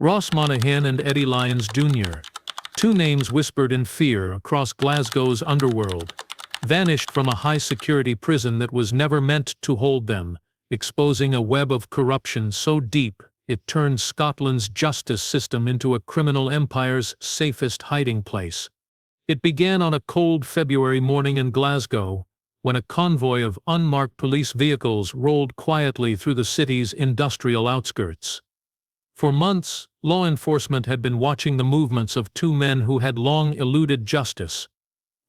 Ross Monaghan and Eddie Lyons Jr., two names whispered in fear across Glasgow's underworld, vanished from a high-security prison that was never meant to hold them, exposing a web of corruption so deep it turned Scotland's justice system into a criminal empire's safest hiding place. It began on a cold February morning in Glasgow, when a convoy of unmarked police vehicles rolled quietly through the city's industrial outskirts. For months, law enforcement had been watching the movements of two men who had long eluded justice.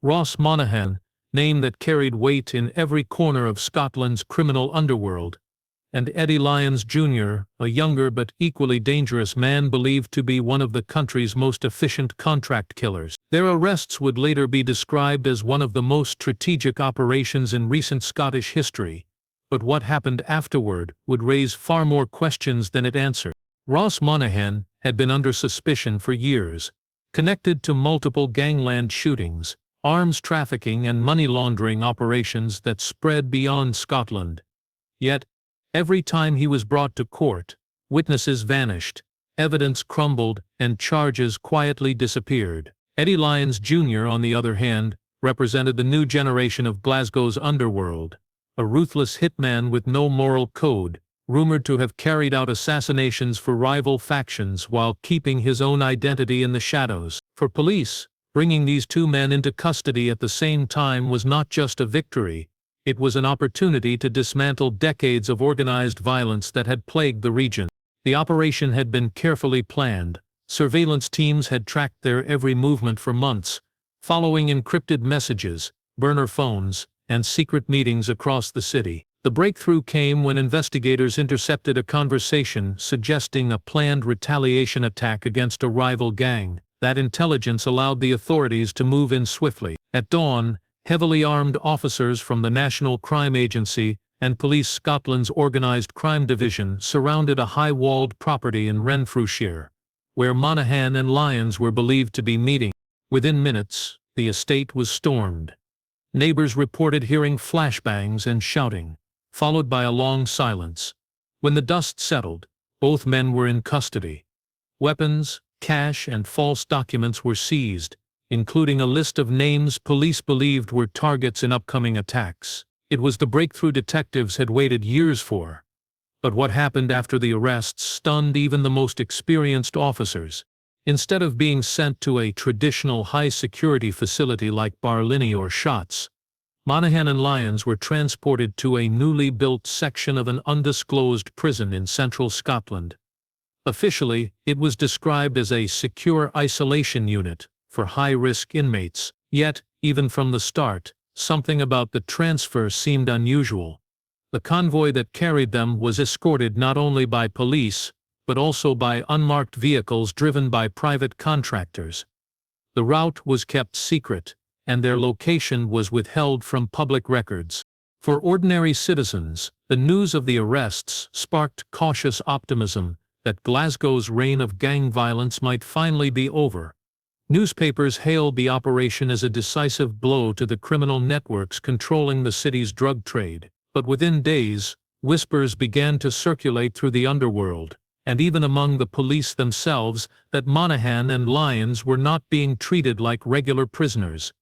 Ross Monaghan, name that carried weight in every corner of Scotland's criminal underworld, and Eddie Lyons Jr., a younger but equally dangerous man believed to be one of the country's most efficient contract killers. Their arrests would later be described as one of the most strategic operations in recent Scottish history, but what happened afterward would raise far more questions than it answered. Ross Monaghan had been under suspicion for years, connected to multiple gangland shootings, arms trafficking and money laundering operations that spread beyond Scotland. Yet, every time he was brought to court, witnesses vanished, evidence crumbled, and charges quietly disappeared. Eddie Lyons Jr., on the other hand, represented the new generation of Glasgow's underworld, a ruthless hitman with no moral code, rumored to have carried out assassinations for rival factions while keeping his own identity in the shadows. For police, bringing these two men into custody at the same time was not just a victory, it was an opportunity to dismantle decades of organized violence that had plagued the region. The operation had been carefully planned. Surveillance teams had tracked their every movement for months, following encrypted messages, burner phones, and secret meetings across the city. The breakthrough came when investigators intercepted a conversation suggesting a planned retaliation attack against a rival gang. That intelligence allowed the authorities to move in swiftly. At dawn, heavily armed officers from the National Crime Agency and Police Scotland's Organised Crime Division surrounded a high-walled property in Renfrewshire, where Monaghan and Lyons were believed to be meeting. Within minutes, the estate was stormed. Neighbors reported hearing flashbangs and shouting, followed by a long silence. When the dust settled, both men were in custody. Weapons, cash, and false documents were seized, including a list of names police believed were targets in upcoming attacks. It was the breakthrough detectives had waited years for. But what happened after the arrests stunned even the most experienced officers. Instead of being sent to a traditional high-security facility like Barlinnie or Shotts, Monaghan and Lyons were transported to a newly built section of an undisclosed prison in central Scotland. Officially, it was described as a secure isolation unit for high-risk inmates, yet, even from the start, something about the transfer seemed unusual. The convoy that carried them was escorted not only by police, but also by unmarked vehicles driven by private contractors. The route was kept secret, and their location was withheld from public records. For ordinary citizens, the news of the arrests sparked cautious optimism that Glasgow's reign of gang violence might finally be over. Newspapers hailed the operation as a decisive blow to the criminal networks controlling the city's drug trade. But within days, whispers began to circulate through the underworld, and even among the police themselves, that Monaghan and Lyons were not being treated like regular prisoners.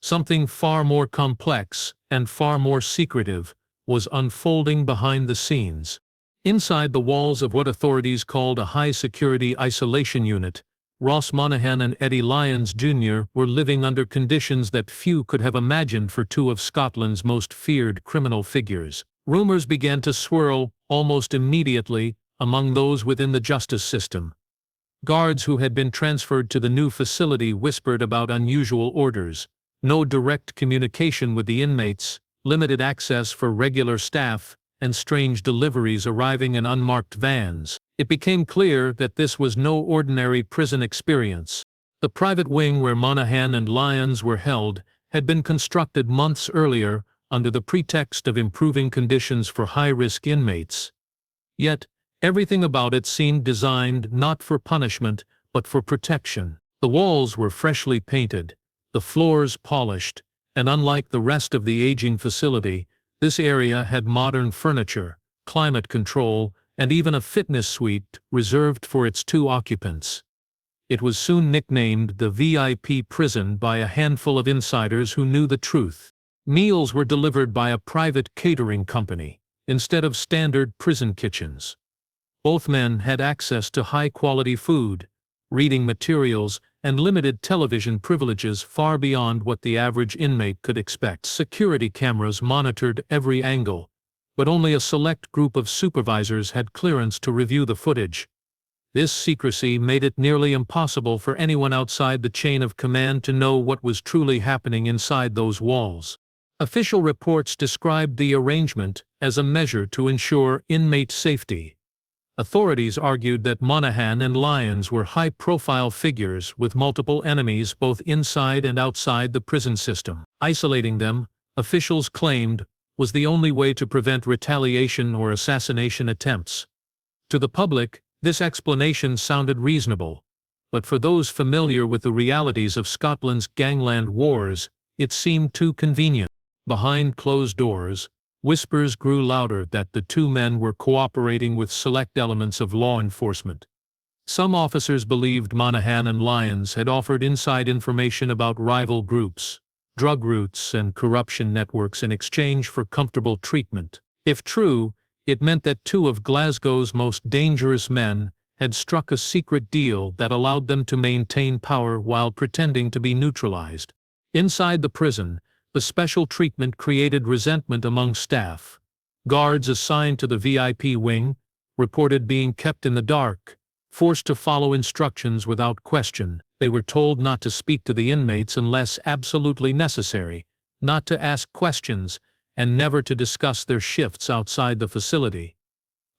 Something far more complex and far more secretive was unfolding behind the scenes. Inside the walls of what authorities called a high-security isolation unit, Ross Monaghan and Eddie Lyons Jr. were living under conditions that few could have imagined for two of Scotland's most feared criminal figures. Rumors began to swirl, almost immediately, among those within the justice system. Guards who had been transferred to the new facility whispered about unusual orders, no direct communication with the inmates, limited access for regular staff, and strange deliveries arriving in unmarked vans. It became clear that this was no ordinary prison experience. The private wing where Monaghan and Lyons were held had been constructed months earlier under the pretext of improving conditions for high-risk inmates. Yet, everything about it seemed designed not for punishment, but for protection. The walls were freshly painted, the floors polished, and unlike the rest of the aging facility, this area had modern furniture, climate control, and even a fitness suite reserved for its 2 occupants. It was soon nicknamed the VIP prison by a handful of insiders who knew the truth. Meals were delivered by a private catering company, instead of standard prison kitchens. Both men had access to high-quality food, reading materials, and limited television privileges far beyond what the average inmate could expect. Security cameras monitored every angle, but only a select group of supervisors had clearance to review the footage. This secrecy made it nearly impossible for anyone outside the chain of command to know what was truly happening inside those walls. Official reports described the arrangement as a measure to ensure inmate safety. Authorities argued that Monaghan and Lyons were high-profile figures with multiple enemies both inside and outside the prison system. Isolating them, officials claimed, was the only way to prevent retaliation or assassination attempts. To the public, this explanation sounded reasonable, but for those familiar with the realities of Scotland's gangland wars, it seemed too convenient. Behind closed doors, whispers grew louder that the 2 men were cooperating with select elements of law enforcement. Some officers believed Monaghan and Lyons had offered inside information about rival groups, drug routes, and corruption networks in exchange for comfortable treatment. If true, it meant that 2 of Glasgow's most dangerous men had struck a secret deal that allowed them to maintain power while pretending to be neutralized. Inside the prison, the special treatment created resentment among staff. Guards assigned to the VIP wing reported being kept in the dark, forced to follow instructions without question. They were told not to speak to the inmates unless absolutely necessary, not to ask questions, and never to discuss their shifts outside the facility.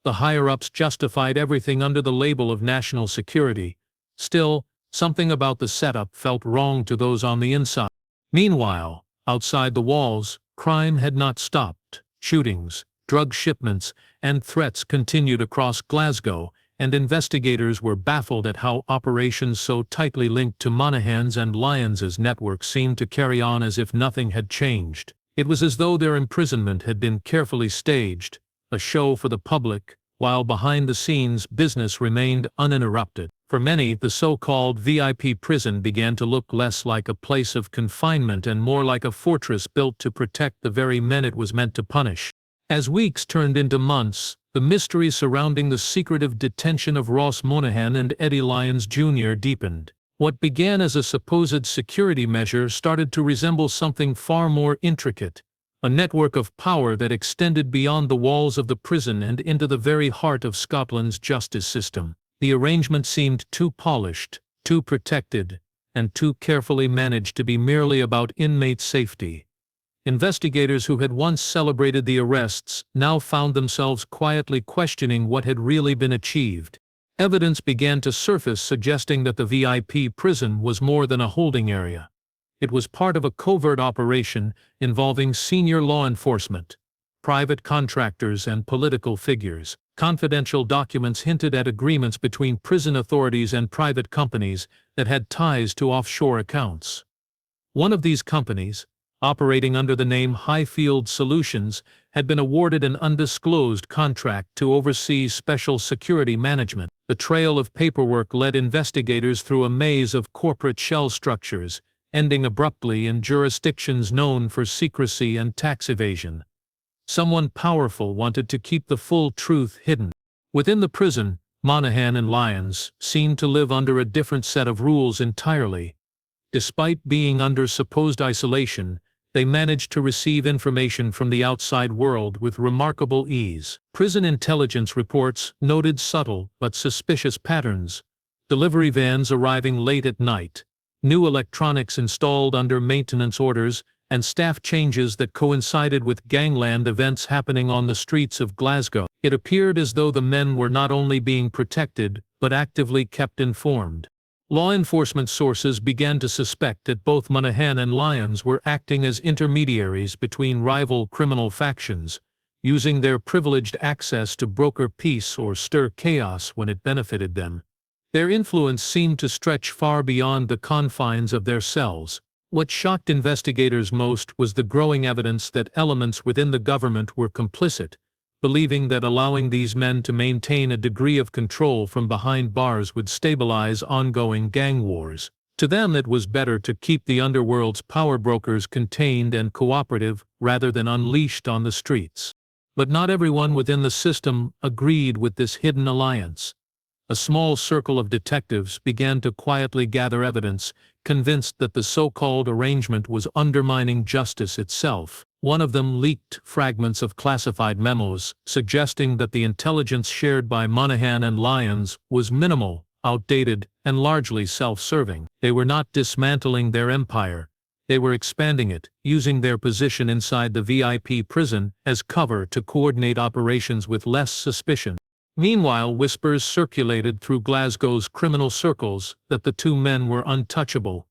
The higher-ups justified everything under the label of national security. Still, something about the setup felt wrong to those on the inside. Meanwhile, outside the walls, crime had not stopped. Shootings, drug shipments, and threats continued across Glasgow, and investigators were baffled at how operations so tightly linked to Monaghan's and Lyons' network seemed to carry on as if nothing had changed. It was as though their imprisonment had been carefully staged, a show for the public, while behind the scenes business remained uninterrupted. For many, the so-called VIP prison began to look less like a place of confinement and more like a fortress built to protect the very men it was meant to punish. As weeks turned into months, the mystery surrounding the secretive detention of Ross Monaghan and Eddie Lyons Jr. deepened. What began as a supposed security measure started to resemble something far more intricate, a network of power that extended beyond the walls of the prison and into the very heart of Scotland's justice system. The arrangement seemed too polished, too protected, and too carefully managed to be merely about inmate safety. Investigators who had once celebrated the arrests now found themselves quietly questioning what had really been achieved. Evidence began to surface suggesting that the VIP prison was more than a holding area. It was part of a covert operation involving senior law enforcement, private contractors, and political figures. Confidential documents hinted at agreements between prison authorities and private companies that had ties to offshore accounts. One of these companies, operating under the name Highfield Solutions, had been awarded an undisclosed contract to oversee special security management. The trail of paperwork led investigators through a maze of corporate shell structures, ending abruptly in jurisdictions known for secrecy and tax evasion. Someone powerful wanted to keep the full truth hidden. Within the prison, Monaghan and Lyons seemed to live under a different set of rules entirely. Despite being under supposed isolation, they managed to receive information from the outside world with remarkable ease. Prison intelligence reports noted subtle but suspicious patterns: delivery vans arriving late at night, new electronics installed under maintenance orders, and staff changes that coincided with gangland events happening on the streets of Glasgow. It appeared as though the men were not only being protected, but actively kept informed. Law enforcement sources began to suspect that both Monaghan and Lyons were acting as intermediaries between rival criminal factions, using their privileged access to broker peace or stir chaos when it benefited them. Their influence seemed to stretch far beyond the confines of their cells. What shocked investigators most was the growing evidence that elements within the government were complicit, believing that allowing these men to maintain a degree of control from behind bars would stabilize ongoing gang wars. To them it was better to keep the underworld's power brokers contained and cooperative rather than unleashed on the streets. But not everyone within the system agreed with this hidden alliance. A small circle of detectives began to quietly gather evidence, convinced that the so-called arrangement was undermining justice itself. One of them leaked fragments of classified memos, suggesting that the intelligence shared by Monaghan and Lyons was minimal, outdated, and largely self-serving. They were not dismantling their empire. They were expanding it, using their position inside the VIP prison as cover to coordinate operations with less suspicion. Meanwhile, whispers circulated through Glasgow's criminal circles that the two men were untouchable.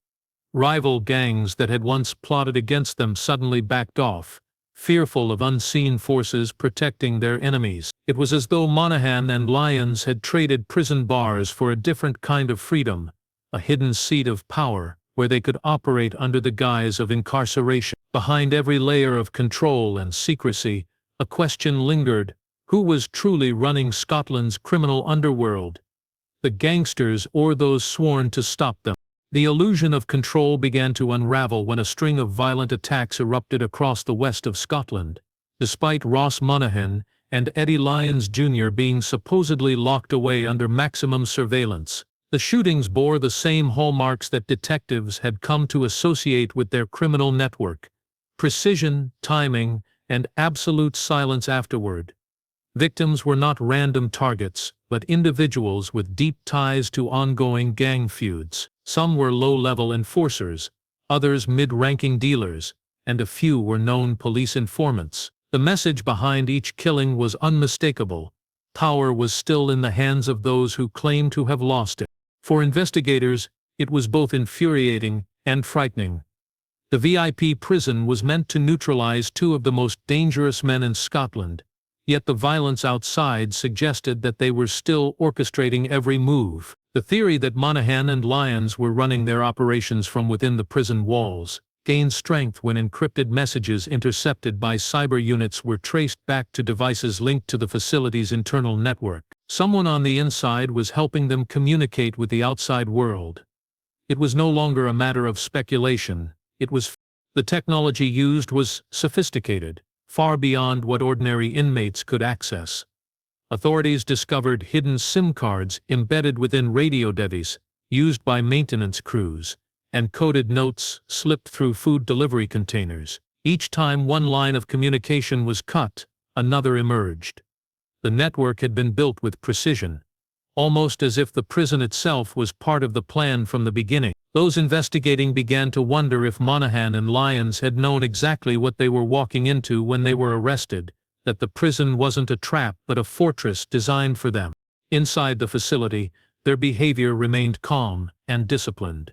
Rival gangs that had once plotted against them suddenly backed off, fearful of unseen forces protecting their enemies. It was as though Monaghan and Lyons had traded prison bars for a different kind of freedom, a hidden seat of power, where they could operate under the guise of incarceration. Behind every layer of control and secrecy, a question lingered: who was truly running Scotland's criminal underworld? The gangsters or those sworn to stop them? The illusion of control began to unravel when a string of violent attacks erupted across the west of Scotland. Despite Ross Monaghan and Eddie Lyons Jr. being supposedly locked away under maximum surveillance, the shootings bore the same hallmarks that detectives had come to associate with their criminal network: precision, timing, and absolute silence afterward. Victims were not random targets, but individuals with deep ties to ongoing gang feuds. Some were low-level enforcers, others mid-ranking dealers, and a few were known police informants. The message behind each killing was unmistakable: power was still in the hands of those who claimed to have lost it. For investigators, it was both infuriating and frightening. The VIP prison was meant to neutralize two of the most dangerous men in Scotland, yet the violence outside suggested that they were still orchestrating every move. The theory that Monaghan and Lyons were running their operations from within the prison walls gained strength when encrypted messages intercepted by cyber units were traced back to devices linked to the facility's internal network. Someone on the inside was helping them communicate with the outside world. It was no longer a matter of speculation. The technology used was sophisticated, far beyond what ordinary inmates could access. Authorities discovered hidden SIM cards embedded within radio devices used by maintenance crews, and coded notes slipped through food delivery containers. Each time one line of communication was cut, another emerged. The network had been built with precision, almost as if the prison itself was part of the plan from the beginning. Those investigating began to wonder if Monaghan and Lyons had known exactly what they were walking into when they were arrested, that the prison wasn't a trap but a fortress designed for them. Inside the facility, their behavior remained calm and disciplined.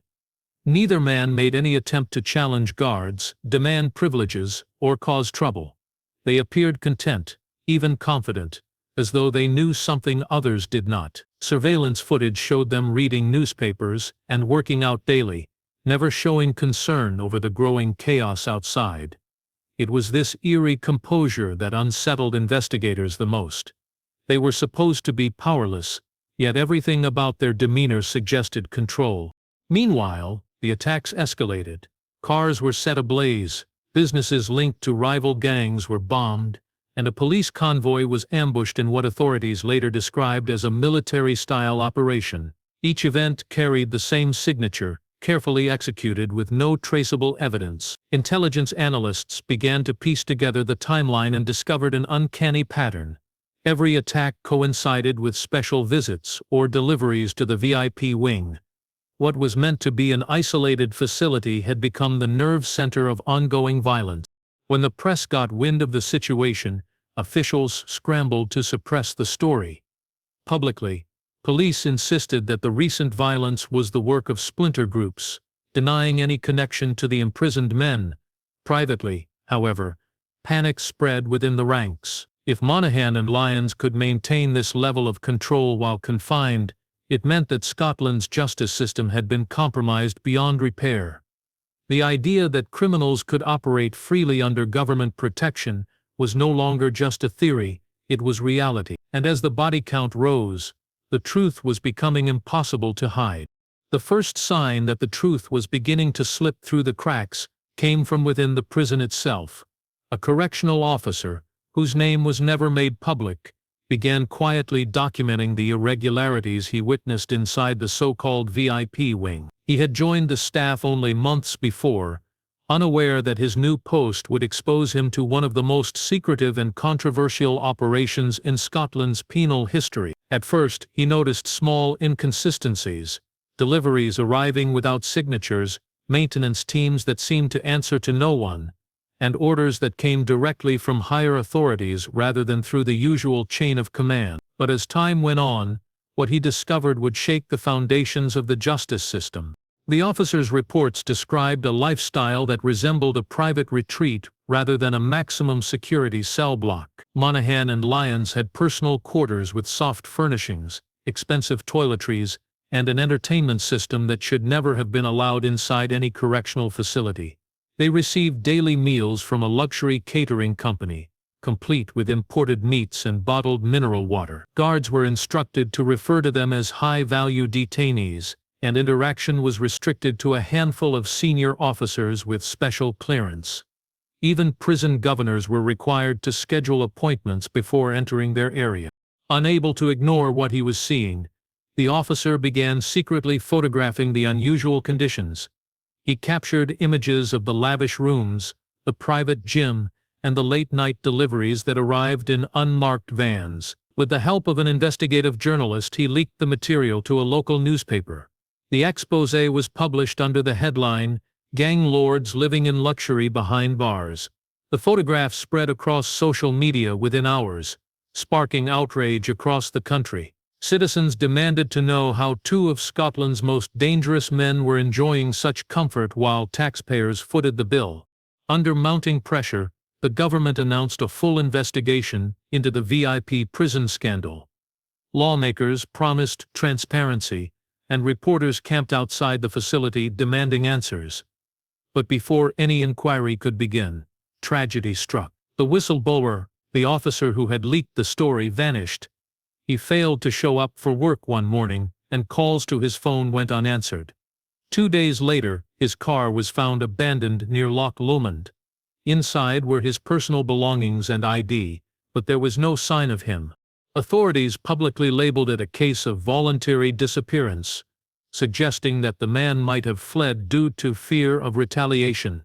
Neither man made any attempt to challenge guards, demand privileges, or cause trouble. They appeared content, even confident, as though they knew something others did not. Surveillance footage showed them reading newspapers and working out daily, never showing concern over the growing chaos outside. It was this eerie composure that unsettled investigators the most. They were supposed to be powerless, yet everything about their demeanor suggested control. Meanwhile, the attacks escalated. Cars were set ablaze, businesses linked to rival gangs were bombed, and a police convoy was ambushed in what authorities later described as a military-style operation. Each event carried the same signature, carefully executed with no traceable evidence. Intelligence analysts began to piece together the timeline and discovered an uncanny pattern. Every attack coincided with special visits or deliveries to the VIP wing. What was meant to be an isolated facility had become the nerve center of ongoing violence. When the press got wind of the situation, officials scrambled to suppress the story. Publicly, police insisted that the recent violence was the work of splinter groups, denying any connection to the imprisoned men. Privately, however, panic spread within the ranks. If Monaghan and Lyons could maintain this level of control while confined, it meant that Scotland's justice system had been compromised beyond repair. The idea that criminals could operate freely under government protection was no longer just a theory, it was reality. And as the body count rose, the truth was becoming impossible to hide. The first sign that the truth was beginning to slip through the cracks came from within the prison itself. A correctional officer, whose name was never made public, began quietly documenting the irregularities he witnessed inside the so-called VIP wing. He had joined the staff only months before, unaware that his new post would expose him to one of the most secretive and controversial operations in Scotland's penal history. At first, he noticed small inconsistencies, deliveries arriving without signatures, maintenance teams that seemed to answer to no one, and orders that came directly from higher authorities rather than through the usual chain of command. But as time went on, what he discovered would shake the foundations of the justice system. The officer's reports described a lifestyle that resembled a private retreat rather than a maximum security cell block. Monaghan and Lyons had personal quarters with soft furnishings, expensive toiletries, and an entertainment system that should never have been allowed inside any correctional facility. They received daily meals from a luxury catering company, complete with imported meats and bottled mineral water. Guards were instructed to refer to them as high-value detainees, and interaction was restricted to a handful of senior officers with special clearance. Even prison governors were required to schedule appointments before entering their area. Unable to ignore what he was seeing, the officer began secretly photographing the unusual conditions. He captured images of the lavish rooms, the private gym, and the late-night deliveries that arrived in unmarked vans. With the help of an investigative journalist, he leaked the material to a local newspaper. The exposé was published under the headline, "Gang Lords Living in Luxury Behind Bars." The photographs spread across social media within hours, sparking outrage across the country. Citizens demanded to know how two of Scotland's most dangerous men were enjoying such comfort while taxpayers footed the bill. Under mounting pressure, the government announced a full investigation into the VIP prison scandal. Lawmakers promised transparency, and reporters camped outside the facility demanding answers. But before any inquiry could begin, tragedy struck. The whistleblower, the officer who had leaked the story, vanished. He failed to show up for work one morning, and calls to his phone went unanswered. 2 days later, his car was found abandoned near Loch Lomond. Inside were his personal belongings and ID, but there was no sign of him. Authorities publicly labeled it a case of voluntary disappearance, suggesting that the man might have fled due to fear of retaliation.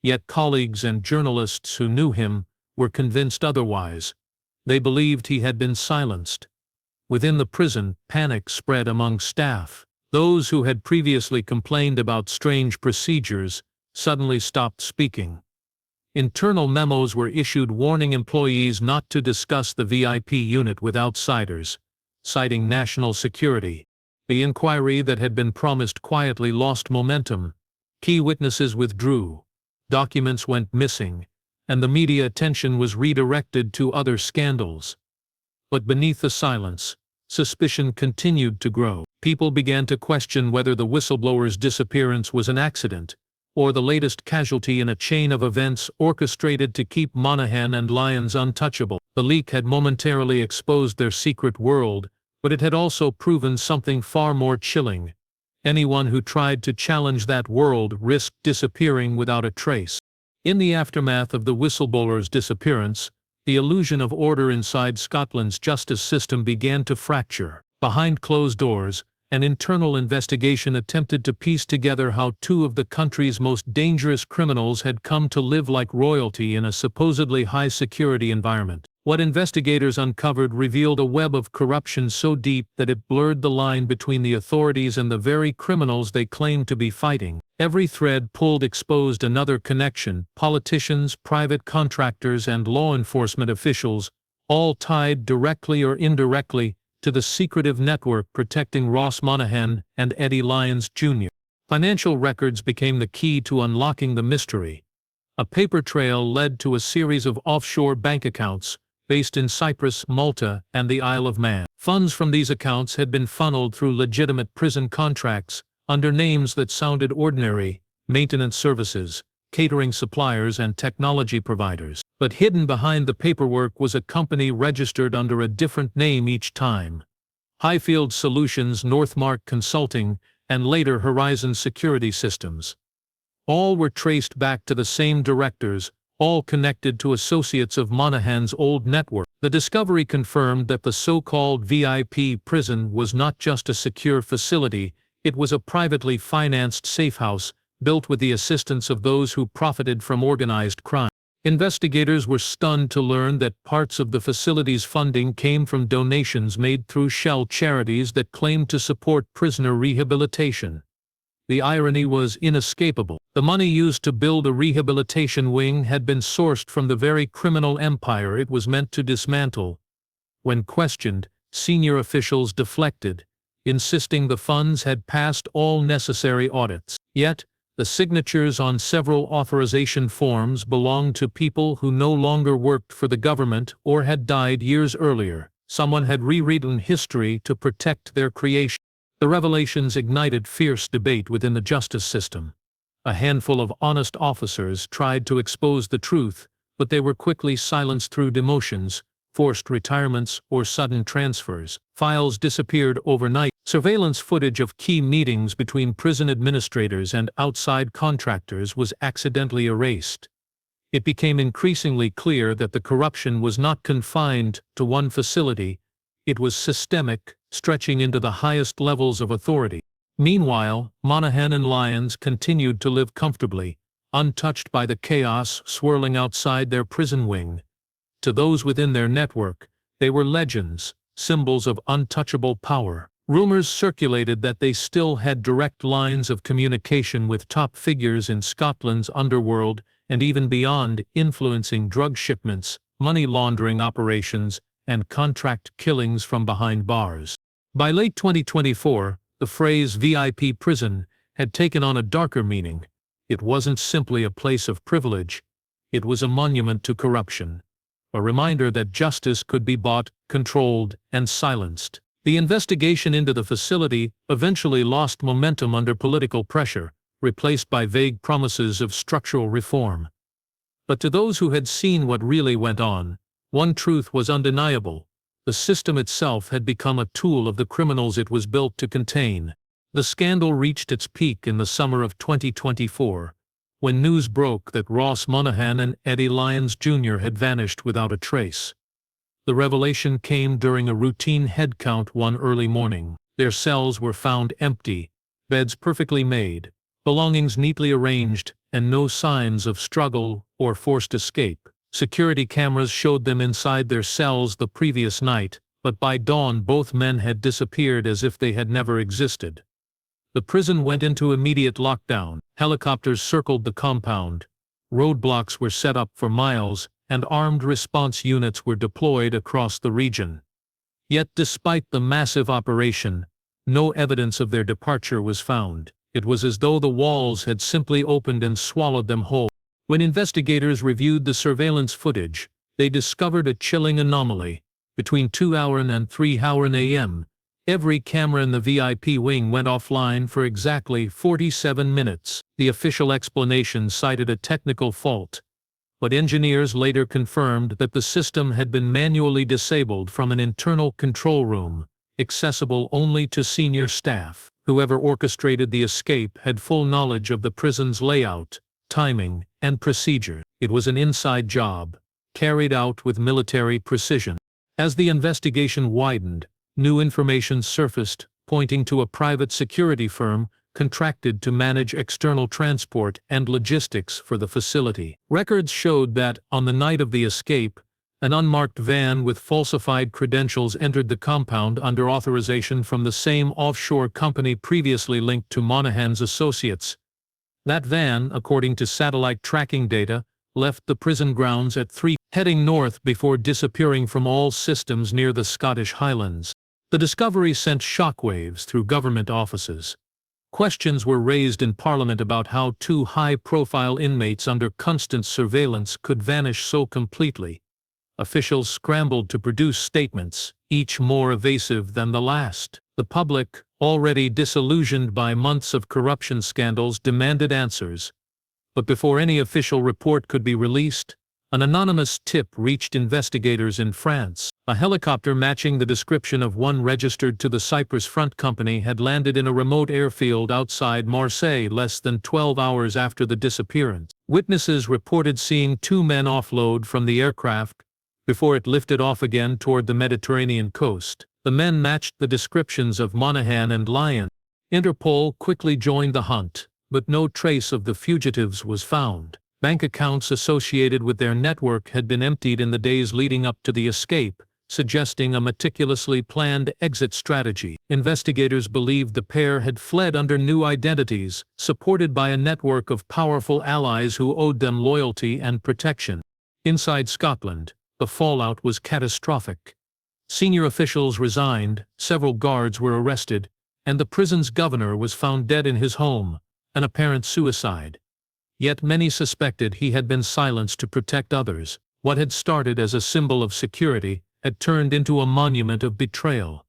Yet colleagues and journalists who knew him were convinced otherwise. They believed he had been silenced. Within the prison, panic spread among staff. Those who had previously complained about strange procedures suddenly stopped speaking. Internal memos were issued warning employees not to discuss the VIP unit with outsiders, citing national security. The inquiry that had been promised quietly lost momentum. Key witnesses withdrew. Documents went missing, and the media attention was redirected to other scandals. But beneath the silence, suspicion continued to grow. People began to question whether the whistleblower's disappearance was an accident, or the latest casualty in a chain of events orchestrated to keep Monaghan and Lyons untouchable. The leak had momentarily exposed their secret world, but it had also proven something far more chilling. Anyone who tried to challenge that world risked disappearing without a trace. In the aftermath of the whistleblower's disappearance, the illusion of order inside Scotland's justice system began to fracture. Behind closed doors, an internal investigation attempted to piece together how two of the country's most dangerous criminals had come to live like royalty in a supposedly high-security environment. What investigators uncovered revealed a web of corruption so deep that it blurred the line between the authorities and the very criminals they claimed to be fighting. Every thread pulled exposed another connection: politicians, private contractors, and law enforcement officials, all tied directly or indirectly to the secretive network protecting Ross Monaghan and Eddie Lyons Jr. Financial records became the key to unlocking the mystery. A paper trail led to a series of offshore bank accounts, based in Cyprus, Malta, and the Isle of Man. Funds from these accounts had been funneled through legitimate prison contracts, under names that sounded ordinary: maintenance services, catering suppliers and technology providers. But hidden behind the paperwork was a company registered under a different name each time. Highfield Solutions, Northmark Consulting, and later Horizon Security Systems. All were traced back to the same directors, all connected to associates of Monaghan's old network. The discovery confirmed that the so-called VIP prison was not just a secure facility, it was a privately financed safehouse, built with the assistance of those who profited from organized crime. Investigators were stunned to learn that parts of the facility's funding came from donations made through shell charities that claimed to support prisoner rehabilitation. The irony was inescapable. The money used to build a rehabilitation wing had been sourced from the very criminal empire it was meant to dismantle. When questioned, senior officials deflected, insisting the funds had passed all necessary audits. Yet, the signatures on several authorization forms belonged to people who no longer worked for the government or had died years earlier. Someone had rewritten history to protect their creation. The revelations ignited fierce debate within the justice system. A handful of honest officers tried to expose the truth, but they were quickly silenced through demotions, forced retirements, or sudden transfers. Files disappeared overnight. Surveillance footage of key meetings between prison administrators and outside contractors was accidentally erased. It became increasingly clear that the corruption was not confined to one facility, it was systemic, stretching into the highest levels of authority. Meanwhile, Monaghan and Lyons continued to live comfortably, untouched by the chaos swirling outside their prison wing. To those within their network, they were legends, symbols of untouchable power. Rumors circulated that they still had direct lines of communication with top figures in Scotland's underworld and even beyond, influencing drug shipments, money laundering operations, and contract killings from behind bars. By late 2024, the phrase VIP prison had taken on a darker meaning. It wasn't simply a place of privilege, it was a monument to corruption. A reminder that justice could be bought, controlled, and silenced. The investigation into the facility eventually lost momentum under political pressure, replaced by vague promises of structural reform. But to those who had seen what really went on, one truth was undeniable: the system itself had become a tool of the criminals it was built to contain. The scandal reached its peak in the summer of 2024, when news broke that Ross Monaghan and Eddie Lyons Jr. had vanished without a trace. The revelation came during a routine head count one early morning. Their cells were found empty, beds perfectly made, belongings neatly arranged, and no signs of struggle or forced escape. Security cameras showed them inside their cells the previous night, but by dawn both men had disappeared as if they had never existed. The prison went into immediate lockdown. Helicopters circled the compound. Roadblocks were set up for miles, and armed response units were deployed across the region. Yet despite the massive operation, no evidence of their departure was found. It was as though the walls had simply opened and swallowed them whole. When investigators reviewed the surveillance footage, they discovered a chilling anomaly. Between 2:00 and 3:00 a.m., every camera in the VIP wing went offline for exactly 47 minutes. The official explanation cited a technical fault, but engineers later confirmed that the system had been manually disabled from an internal control room, accessible only to senior staff. Whoever orchestrated the escape had full knowledge of the prison's layout, timing, and procedure. It was an inside job, carried out with military precision. As the investigation widened, new information surfaced, pointing to a private security firm contracted to manage external transport and logistics for the facility. Records showed that, on the night of the escape, an unmarked van with falsified credentials entered the compound under authorization from the same offshore company previously linked to Monaghan's associates. That van, according to satellite tracking data, left the prison grounds at 3, heading north before disappearing from all systems near the Scottish Highlands. The discovery sent shockwaves through government offices. Questions were raised in Parliament about how two high-profile inmates under constant surveillance could vanish so completely. Officials scrambled to produce statements, each more evasive than the last. The public, already disillusioned by months of corruption scandals, demanded answers. But before any official report could be released, an anonymous tip reached investigators in France. A helicopter matching the description of one registered to the Cyprus Front Company had landed in a remote airfield outside Marseille less than 12 hours after the disappearance. Witnesses reported seeing two men offload from the aircraft before it lifted off again toward the Mediterranean coast. The men matched the descriptions of Monaghan and Lyons. Interpol quickly joined the hunt, but no trace of the fugitives was found. Bank accounts associated with their network had been emptied in the days leading up to the escape, suggesting a meticulously planned exit strategy. Investigators believed the pair had fled under new identities, supported by a network of powerful allies who owed them loyalty and protection. Inside Scotland, the fallout was catastrophic. Senior officials resigned, several guards were arrested, and the prison's governor was found dead in his home, an apparent suicide. Yet many suspected he had been silenced to protect others. What had started as a symbol of security had turned into a monument of betrayal.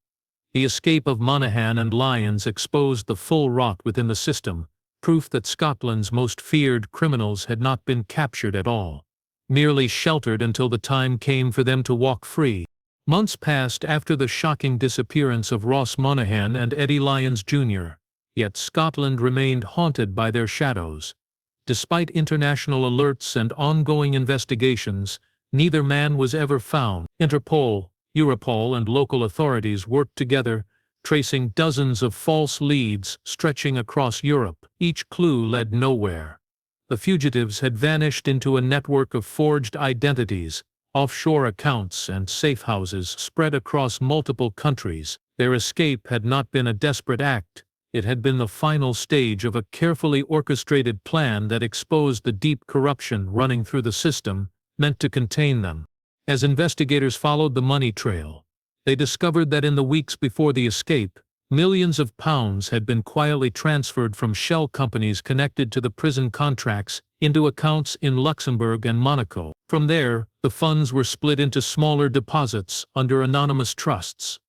The escape of Monaghan and Lyons exposed the full rot within the system, proof that Scotland's most feared criminals had not been captured at all, merely sheltered until the time came for them to walk free. Months passed after the shocking disappearance of Ross Monaghan and Eddie Lyons Jr., yet Scotland remained haunted by their shadows. Despite international alerts and ongoing investigations, neither man was ever found. Interpol, Europol, and local authorities worked together, tracing dozens of false leads stretching across Europe. Each clue led nowhere. The fugitives had vanished into a network of forged identities, offshore accounts, and safe houses spread across multiple countries. Their escape had not been a desperate act. It had been the final stage of a carefully orchestrated plan that exposed the deep corruption running through the system, meant to contain them. As investigators followed the money trail, they discovered that in the weeks before the escape, millions of pounds had been quietly transferred from shell companies connected to the prison contracts into accounts in Luxembourg and Monaco. From there, the funds were split into smaller deposits under anonymous trusts.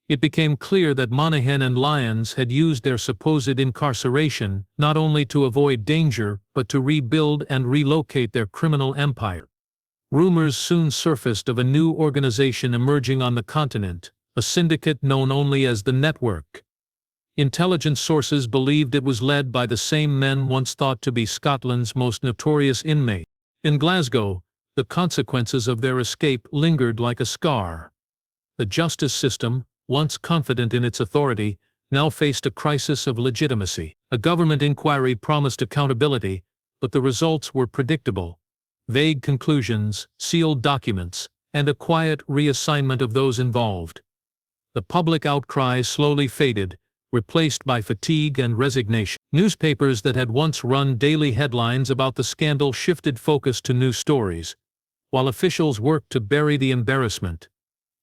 It became clear that Monaghan and Lyons had used their supposed incarceration not only to avoid danger but to rebuild and relocate their criminal empire. Rumors soon surfaced of a new organization emerging on the continent, a syndicate known only as the Network. Intelligence sources believed it was led by the same men once thought to be Scotland's most notorious inmates. In Glasgow, the consequences of their escape lingered like a scar. The justice system, once confident in its authority, now faced a crisis of legitimacy. A government inquiry promised accountability, but the results were predictable. Vague conclusions, sealed documents, and a quiet reassignment of those involved. The public outcry slowly faded, replaced by fatigue and resignation. Newspapers that had once run daily headlines about the scandal shifted focus to new stories, while officials worked to bury the embarrassment.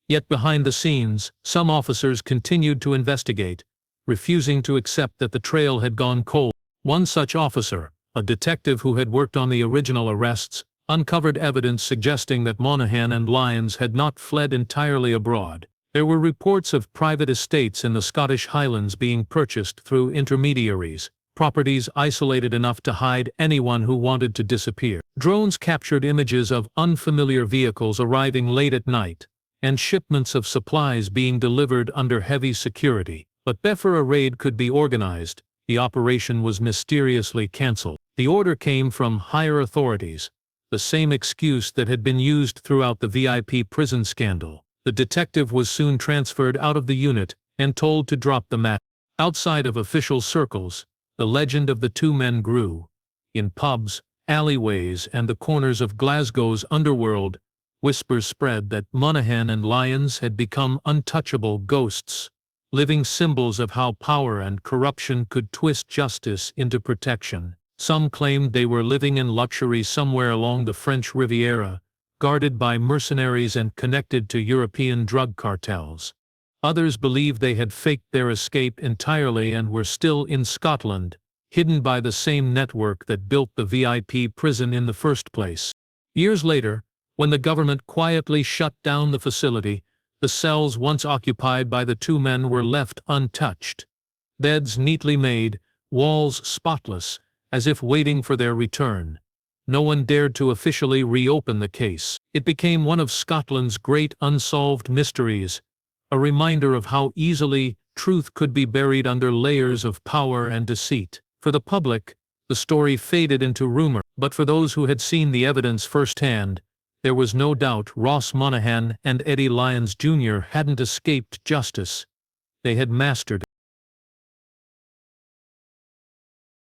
Yet behind the scenes, some officers continued to investigate, refusing to accept that the trail had gone cold. One such officer, a detective who had worked on the original arrests, uncovered evidence suggesting that Monaghan and Lyons had not fled entirely abroad. There were reports of private estates in the Scottish Highlands being purchased through intermediaries, properties isolated enough to hide anyone who wanted to disappear. Drones captured images of unfamiliar vehicles arriving late at night, and shipments of supplies being delivered under heavy security. But before a raid could be organized, the operation was mysteriously cancelled. The order came from higher authorities, the same excuse that had been used throughout the VIP prison scandal. The detective was soon transferred out of the unit and told to drop the matter. Outside of official circles, the legend of the two men grew. In pubs, alleyways, and the corners of Glasgow's Underworld, whispers spread that Monaghan and Lyons had become untouchable ghosts, living symbols of how power and corruption could twist justice into protection. Some claimed they were living in luxury somewhere along the French Riviera, guarded by mercenaries and connected to European drug cartels. Others believed they had faked their escape entirely and were still in Scotland, hidden by the same network that built the VIP prison in the first place. Years later, when the government quietly shut down the facility, the cells once occupied by the two men were left untouched. Beds neatly made, walls spotless, as if waiting for their return. No one dared to officially reopen the case. It became one of Scotland's great unsolved mysteries, a reminder of how easily truth could be buried under layers of power and deceit. For the public, the story faded into rumor, but for those who had seen the evidence firsthand, there was no doubt Ross Monaghan and Eddie Lyons Jr. hadn't escaped justice. They had mastered it.